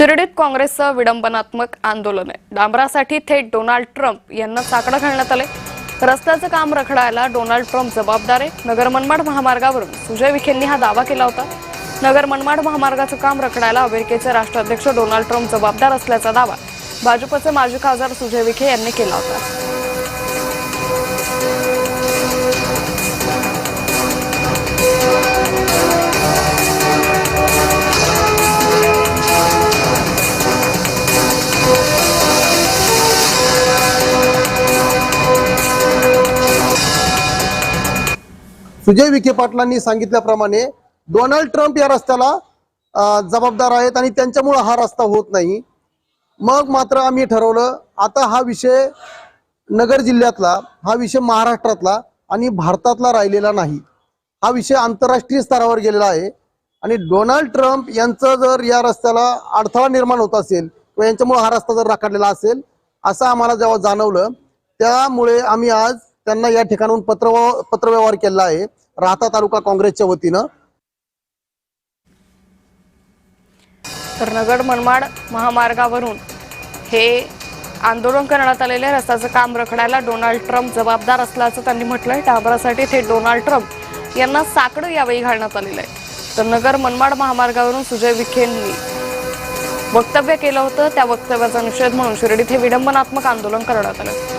शिर्डीत काँग्रेसचं विडंबनात्मक आंदोलन आहे। डांबरासाठी थेट डोनाल्ड ट्रम्प यांना साकडं घालण्यात आले। रस्त्याचं काम रखडायला डोनाल्ड ट्रम्प जबाबदार आहे। नगर मनमाड महामार्गावरून सुजय विखेंनी हा दावा केला होता। नगर मनमाड महामार्गाचं काम रखडायला अमेरिकेचे राष्ट्राध्यक्ष डोनाल्ड ट्रम्प जबाबदार असल्याचा दावा भाजपचे माजी खासदार सुजय विखे यांनी केला होता। सुजय विखे पाटलांनी सांगितल्याप्रमाणे डोनाल्ड ट्रम्प या रस्त्याला जबाबदार आहेत आणि त्यांच्यामुळे हा रस्ता होत नाही। मग मात्र आम्ही ठरवलं आता हा विषय नगर जिल्ह्यातला, हा विषय महाराष्ट्रातला आणि भारतातला राहिलेला नाही। हा विषय आंतरराष्ट्रीय स्तरावर गेलेला आहे आणि डोनाल्ड ट्रम्प यांचं जर या रस्त्याला अडथळा निर्माण होत असेल किंवा यांच्यामुळे हा रस्ता जर रखडलेला असेल असं आम्हाला जेव्हा जाणवलं, त्यामुळे आम्ही आज त्यांना या ठिकाणाहून पत्रव्यवहार केला आहे राहता तालुका काँग्रेसच्या वतीनं। तर नगर मनमाड महामार्गावरून हे आंदोलन करण्यात आलेले रस्त्याचं काम रखडायला डोनाल्ड ट्रम्प जबाबदार असल्याचं त्यांनी म्हटलंय। डांबरासाठी थेट डोनाल्ड ट्रम्प यांना साकडं यावेळी घालण्यात आलेलं आहे। तर नगर मनमाड महामार्गावरून सुजय विखेंनी वक्तव्य केलं होतं, त्या वक्तव्याचा निषेध म्हणून शिर्डीत हे विडंबनात्मक आंदोलन करण्यात आलं।